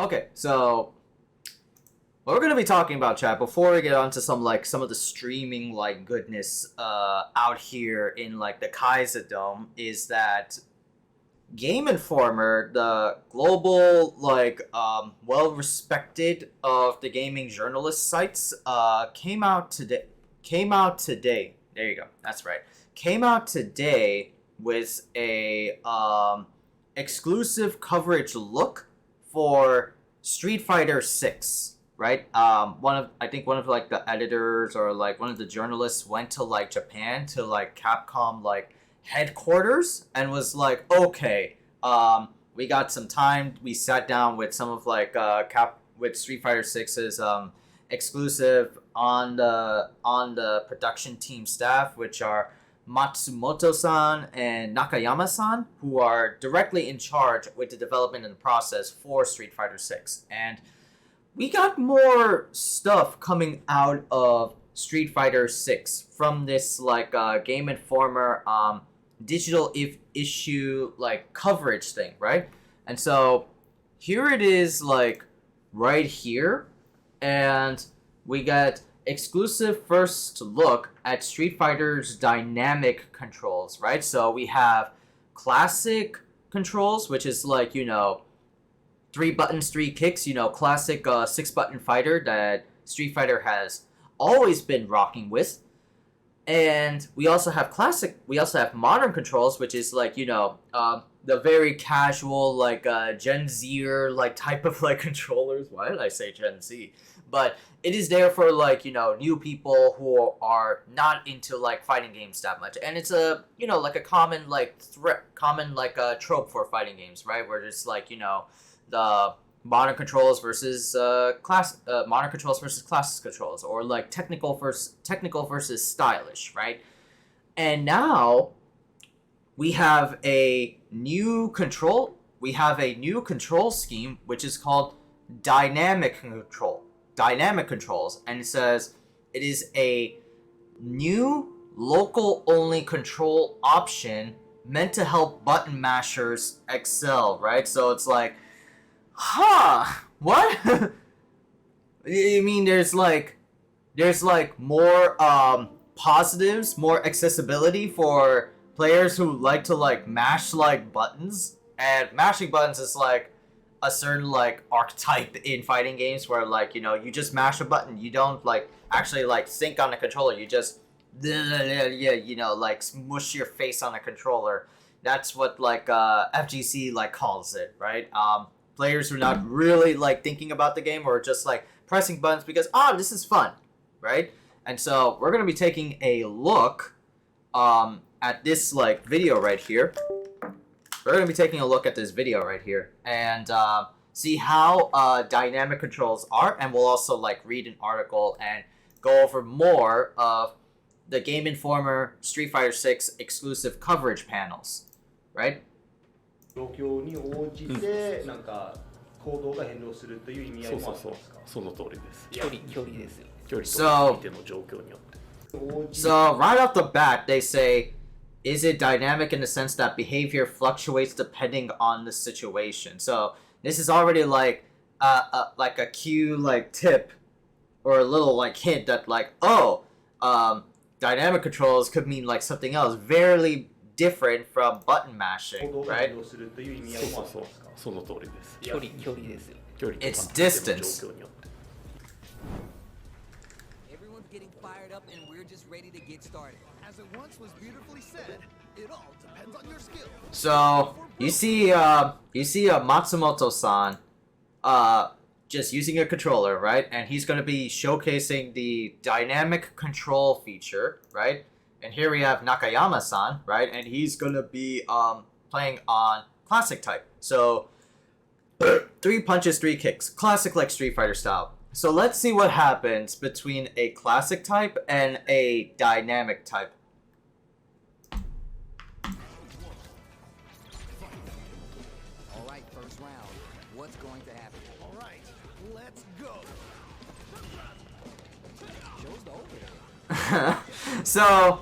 Okay, so what we're gonna be talking about, chat, before we get on to some of the streaming goodness out here in the Khaiza Dome, is that Game Informer, the global well respected of the gaming journalist sites, came out today. There you go. That's right. Came out today with a exclusive coverage look for Street Fighter 6. Right? I think one of the editors or one of the journalists went to Japan to Capcom headquarters and was like, okay, we got some time. We sat down with some of with Street Fighter 6's exclusive on the production team staff, which are Matsumoto-san and Nakayama-san, who are directly in charge with the development and the process for Street Fighter 6. And we got more stuff coming out of Street Fighter 6 from this Game Informer digital issue coverage thing, right? And so here it is right here, and we got exclusive first look at Street Fighter's dynamic controls, right? So we have classic controls, which is 3 buttons, 3 kicks, classic 6-button fighter that Street Fighter has always been rocking with. And we also have modern controls, which is the very casual Gen Z type of controllers. Why did I say Gen Z? But it is there for new people who are not into fighting games that much. And it's a a common trope for fighting games, right? Where it's the modern controls versus modern controls versus classic controls, or technical versus stylish, right? And now we have a new control scheme, which is called dynamic controls, and it says it is a new local only control option meant to help button mashers excel, right? So it's what? I mean, there's more positives, more accessibility for players who like to mash buttons, and mashing buttons is a certain archetype in fighting games where you just mash a button, you don't actually sync on the controller, you just smush your face on the controller. That's what FGC calls it, right? Players who are not really thinking about the game, or just pressing buttons because this is fun, right? And so we're gonna be taking a look at this video right here. We're gonna be taking a look at this video right here and see how dynamic controls are, and we'll also read an article and go over more of the Game Informer Street Fighter 6 exclusive coverage panels, right? 状況に応じてなんか行動が変動するという意味合いもあるんですか？その通りです。距離ですよ。距離と相手の状況によって。So right off the bat, they say, is it dynamic in the sense that behavior fluctuates depending on the situation? So this is already a cue tip or a little hint that dynamic controls could mean something else very different from button mashing, right? It's distance. Everyone's getting fired up and we're just ready to get started. As it once was beautifully said, it all depends on your skill. So you see Matsumoto-san just using a controller, right? And he's going to be showcasing the dynamic control feature, right? And here we have Nakayama-san, right? And he's going to be playing on classic type. So 3 punches, 3 kicks. Classic Street Fighter style. So let's see what happens between a classic type and a dynamic type. All right, first round. What's going to happen? All right, let's go. Show's over. So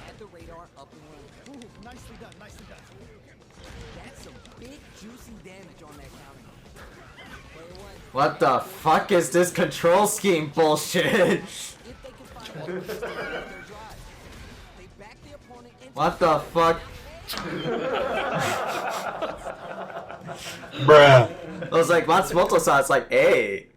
Had the radar up and running. Ooh, nicely done, nicely done. That's some big juicy damage on that counter. What the fuck is this control scheme bullshit? If they can find one, they start their drive. They back the opponent into What the fuck? Bruh. I was like, Matsumoto-san, it's like, hey,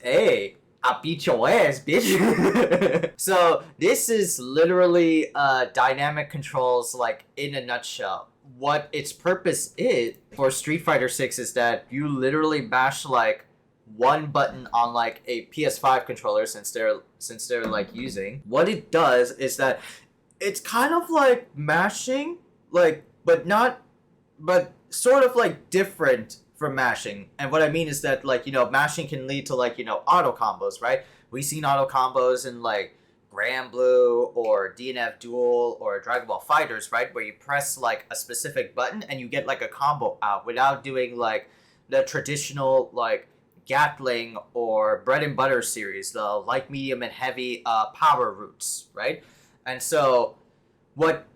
hey, I beat your ass, bitch. So this is literally dynamic controls, like in a nutshell. What its purpose is for Street Fighter 6 is that you literally mash like one button on like a PS5 controller, since they're like using. What it does is that it's kind of like mashing, like, but sort of like different from mashing. And what I mean is that, like, you know, mashing can lead to, like, you know, auto combos, right? We've seen auto combos in like Grand Blue or DNF Duel or Dragon Ball Fighters, right? Where you press like a specific button and you get like a combo out without doing like the traditional like Gatling or Bread and Butter series, the light, medium, and heavy power routes, right? And so what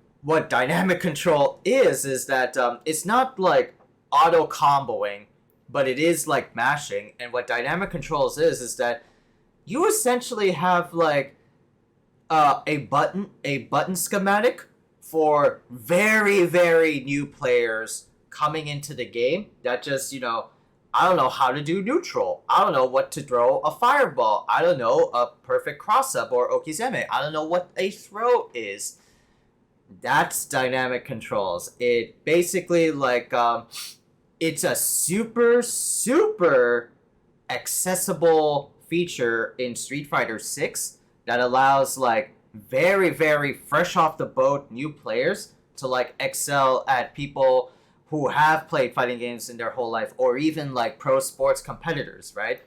dynamic control is that it's not like auto comboing, but it is like mashing. And what dynamic controls is that you essentially have like a button schematic for very, very new players coming into the game that just, you know, I don't know how to do neutral. I don't know what to throw a fireball. I don't know a perfect cross-up or okizeme. I don't know what a throw is. That's dynamic controls. It basically like it's a super, super accessible feature in Street Fighter 6 that allows like very, very fresh off the boat new players to like excel at people who have played fighting games in their whole life, or even like pro sports competitors, right?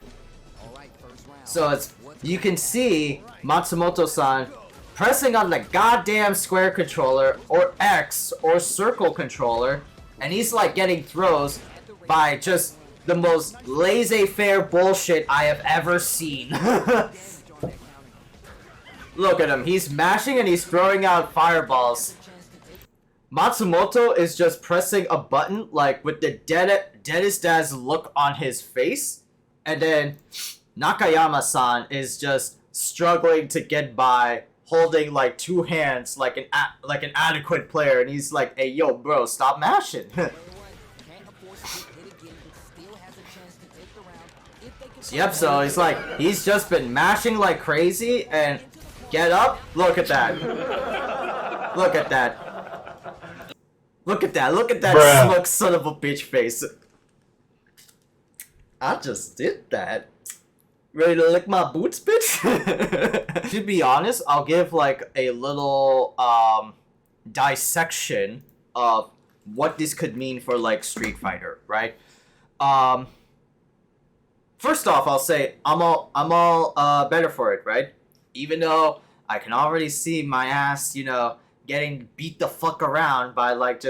All right, first round. So it's, you can see Matsumoto-san pressing on the goddamn square controller or X or circle controller, and he's like getting throws by just the most laissez-faire bullshit I have ever seen. Look at him, he's mashing and he's throwing out fireballs. Matsumoto is just pressing a button like with the deadest as look on his face, and then Nakayama-san is just struggling to get by, holding like two hands like an adequate player, and he's like, hey yo bro, stop mashing. Yep, so he's like, he's just been mashing like crazy, and get up, look at that. Look at that. Look at that, look at that Bruh. smoke son of a bitch face. I just did that. Ready to lick my boots, bitch? To be honest, I'll give like a little dissection of what this could mean for like Street Fighter, right? First off, I'll say I'm all better for it, right? Even though I can already see my ass, you know, getting beat the fuck around by like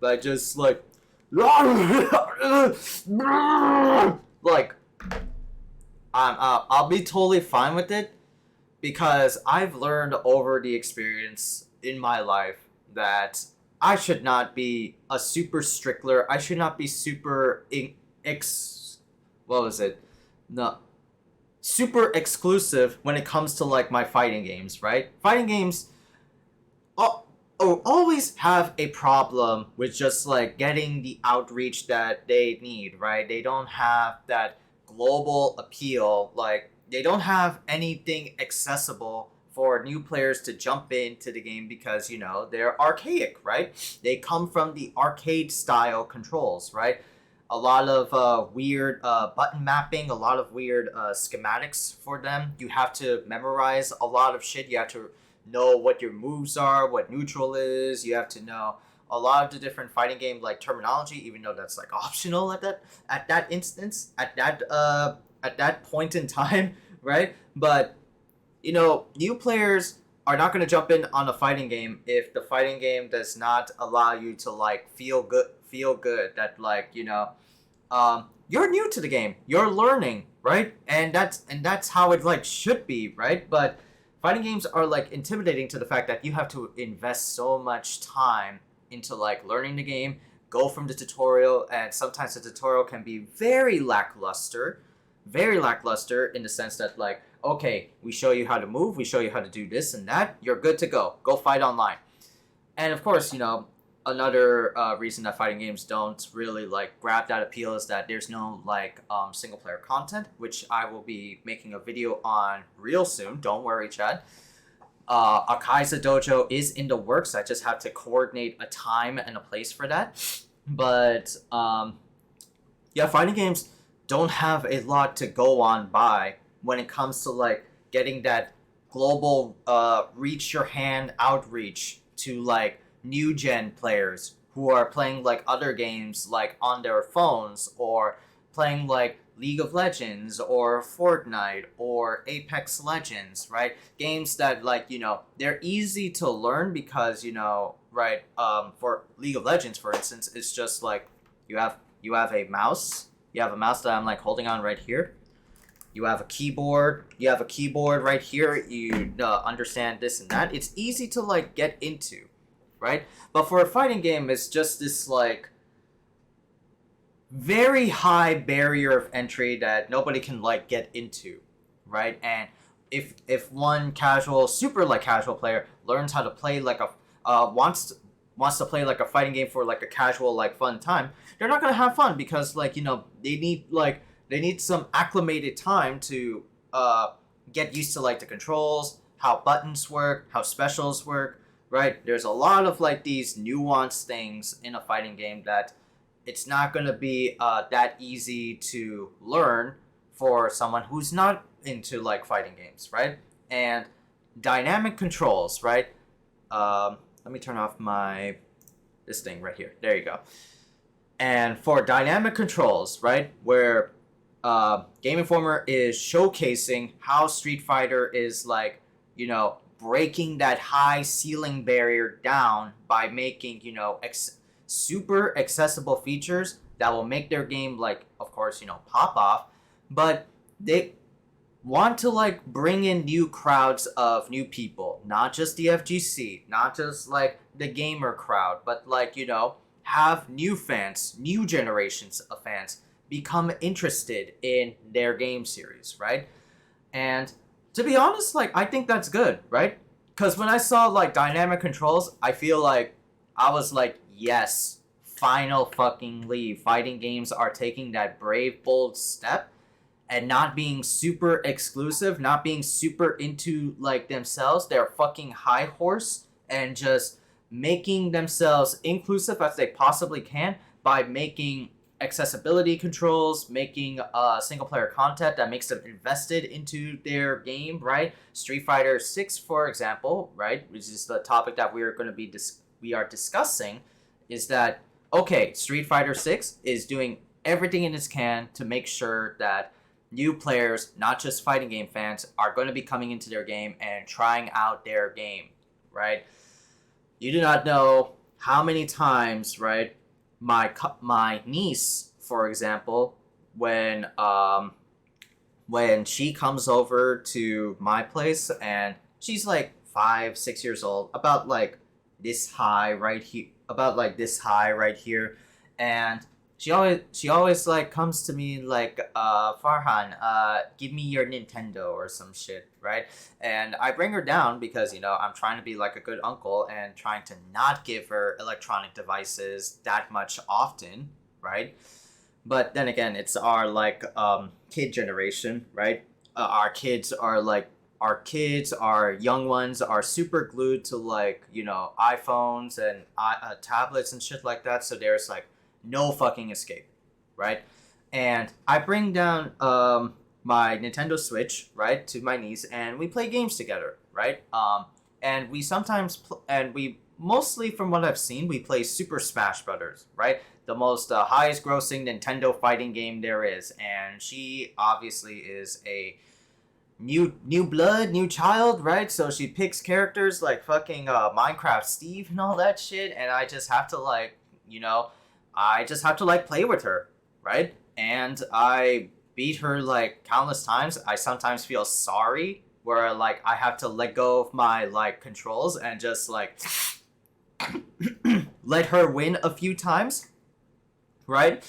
like I'll be totally fine with it, because I've learned over the experience in my life that I should not be a super strickler. I should not be super super exclusive when it comes to like my fighting games, right? Fighting games always have a problem with just like getting the outreach that they need, right? They don't have that global appeal. Like, they don't have anything accessible for new players to jump into the game because, you know, they're archaic, right? They come from the arcade style controls, right? A lot of weird button mapping, a lot of weird schematics for them. You have to memorize a lot of shit. You have to know what your moves are, what neutral is. You have to know a lot of the different fighting game like terminology, even though that's like optional at that instance, at that point in time, right? But, you know, new players are not going to jump in on a fighting game if the fighting game does not allow you to like feel good that, like, you know, you're new to the game, you're learning, right? And that's how it like should be, right? But fighting games are like intimidating to the fact that you have to invest so much time into like learning the game, go from the tutorial, and sometimes the tutorial can be very lackluster in the sense that like, okay, we show you how to move, we show you how to do this and that, you're good to go fight online. And of course, you know, another reason that fighting games don't really like grab that appeal is that there's no like single player content, which I will be making a video on real soon. Don't worry, Chad. A Khaiza dojo is in the works. I just have to coordinate a time and a place for that. But yeah, fighting games don't have a lot to go on by when it comes to like getting that global reach your hand outreach to like new gen players who are playing like other games like on their phones or playing like League of Legends or Fortnite or Apex Legends, right? Games that like, you know, they're easy to learn because, you know, right, for League of Legends, for instance, it's just like you have a mouse. You have a mouse that I'm like holding on right here. You have a keyboard. You have a keyboard right here. You understand this and that. It's easy to like get into, right? But for a fighting game, it's just this like very high barrier of entry that nobody can like get into, right? And if one casual, super like casual player learns how to play like a wants to play like a fighting game for like a casual like fun time, they're not gonna have fun because like, you know, they need some acclimated time to get used to like the controls, how buttons work, how specials work, right? There's a lot of like these nuanced things in a fighting game that it's not going to be that easy to learn for someone who's not into like fighting games, right? And dynamic controls, right? Let me turn off this thing right here. There you go. And for dynamic controls, right, where Game Informer is showcasing how Street Fighter is like, you know, breaking that high ceiling barrier down by making, you know, super accessible features that will make their game like, of course, you know, pop off, but they want to like bring in new crowds of new people, not just the FGC, not just like the gamer crowd, but like, you know, have new fans, new generations of fans become interested in their game series, right? And to be honest, like, I think that's good, right? Because when I saw like dynamic controls, I feel like I was like, yes, final fucking fighting games are taking that brave, bold step and not being super exclusive, not being super into like themselves, their fucking high horse, and just making themselves inclusive as they possibly can by making accessibility controls, making single player content that makes them invested into their game, right? Street Fighter 6, for example, right, which is the topic that we are discussing, is that, okay, Street Fighter 6 is doing everything in its can to make sure that new players, not just fighting game fans, are going to be coming into their game and trying out their game, right? You do not know how many times, right, my niece, for example, when she comes over to my place and she's like 5-6 years old, about like this high right here, and she always like comes to me like, Farhan, give me your Nintendo or some shit, right? And I bring her down because, you know, I'm trying to be like a good uncle and trying to not give her electronic devices that much often, right? But then again, it's our like kid generation, right? Our young ones are super glued to like, you know, iPhones and tablets and shit like that. So there's like no fucking escape, right? And I bring down my Nintendo Switch, right, to my niece, and we play games together, right? And we sometimes mostly, from what I've seen, we play Super Smash Brothers, right? The most highest grossing Nintendo fighting game there is, and she obviously is a new blood, new child, right? So she picks characters like fucking Minecraft Steve and all that shit, and I just have to like, you know, play with her, right? And I beat her like countless times. I sometimes feel sorry where like I have to let go of my like controls and just like let her win a few times, right?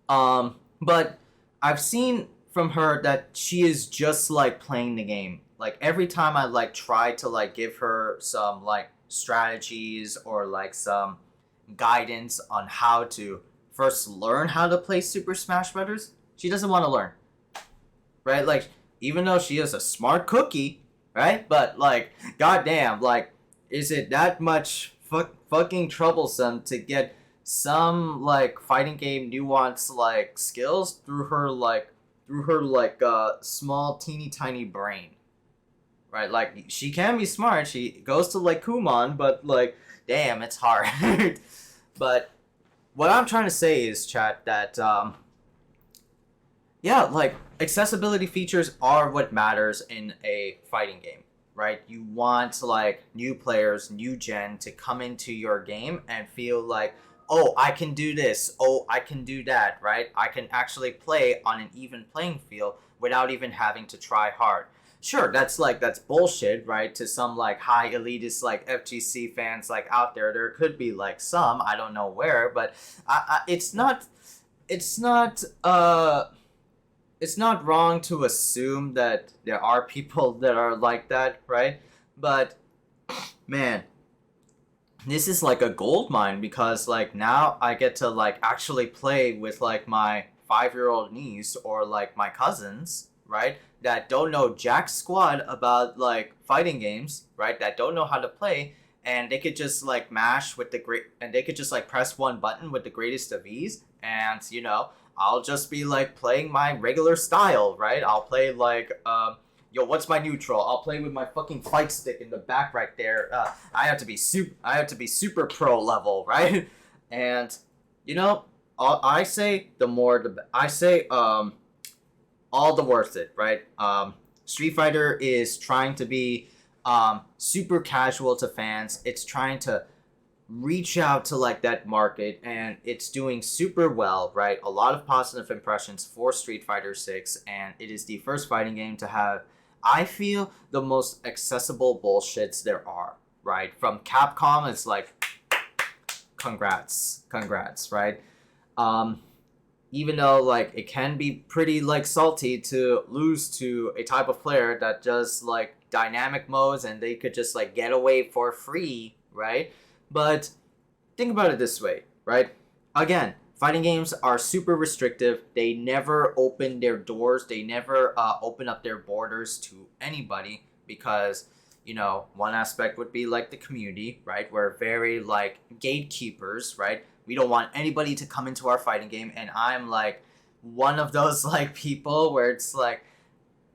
But I've seen from her that she is just like playing the game. Like every time I like try to like give her some like strategies or like some guidance on how to first learn how to play Super Smash Brothers, she doesn't want to learn. Right? Like even though she is a smart cookie, right? But like goddamn, like is it that much fucking troublesome to get some like fighting game nuance like skills through her small teeny tiny brain, right? Like she can be smart, she goes to like Kumon, but like damn, it's hard. But what I'm trying to say is, chat, that yeah, like accessibility features are what matters in a fighting game, right? You want like new players, new gen to come into your game and feel like, oh, I can do this, oh, I can do that, right? I can actually play on an even playing field without even having to try hard. Sure, that's bullshit, right? To some like high elitist like FGC fans like out there could be like some, I don't know where, but it's not wrong to assume that there are people that are like that, right? But man, this is like a gold mine because like now I get to like actually play with like my 5-year-old niece or like my cousins, right? That don't know jack squat about like fighting games, right? That don't know how to play, and they could just like they could just like press one button with the greatest of ease, and you know, I'll just be like playing my regular style, right? I'll play like yo, what's my neutral? I'll play with my fucking fight stick in the back right there. I have to be super pro level, right? And you know, I say all the worth it, right? Street Fighter is trying to be super casual to fans. It's trying to reach out to like that market, and it's doing super well, right? A lot of positive impressions for Street Fighter 6, and it is the first fighting game to have, I feel, the most accessible bullshits there are, right? From Capcom, it's like congrats, right? Even though like it can be pretty like salty to lose to a type of player that does like dynamic modes and they could just like get away for free, right? But think about it this way, right? Again, fighting games are super restrictive. They never open their doors. They never open up their borders to anybody because, you know, one aspect would be like the community, right? We're very like gatekeepers, right? We don't want anybody to come into our fighting game, and I'm like one of those like people where it's like,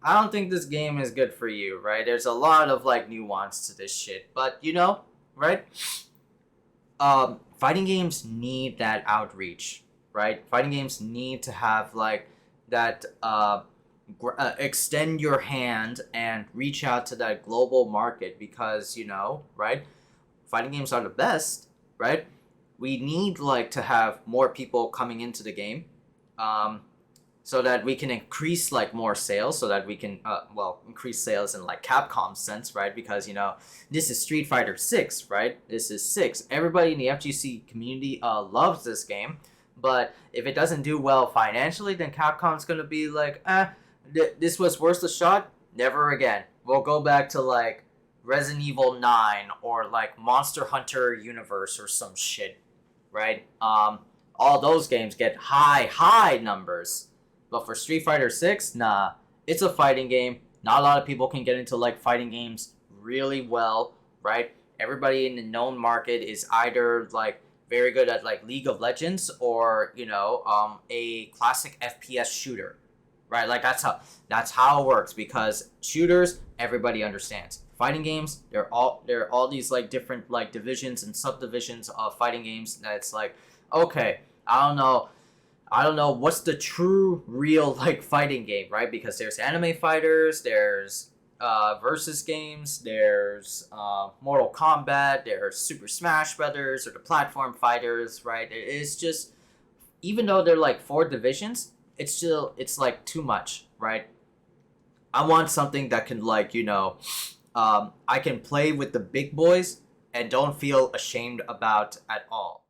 I don't think this game is good for you, right? There's a lot of like nuance to this shit, but you know, right? Fighting games need that outreach, right? Fighting games need to have like that extend your hand and reach out to that global market because, you know, right? Fighting games are the best, right? We need like to have more people coming into the game, so that we can increase like more sales, so that we can increase sales in like Capcom's sense, right? Because you know, this is Street Fighter 6, right? This is 6. Everybody in the FGC community loves this game, but if it doesn't do well financially, then Capcom's gonna be like, this was worth a shot. Never again. We'll go back to like Resident Evil 9 or like Monster Hunter Universe or some shit, right? All those games get high numbers. But for Street Fighter 6, nah. It's a fighting game. Not a lot of people can get into like fighting games really well, right? Everybody in the known market is either like very good at like League of Legends or, you know, a classic FPS shooter, right? Like that's how it works, because shooters everybody understands. Fighting games, there are all these like different like divisions and subdivisions of fighting games that's like, okay, I don't know what's the true real like fighting game, right? Because there's anime fighters, there's versus games, there's Mortal Kombat, there's Super Smash Brothers, or the platform fighters, right? It's just, even though they're like 4 divisions, it's like too much, right? I want something that can like, you know, I can play with the big boys and don't feel ashamed about at all.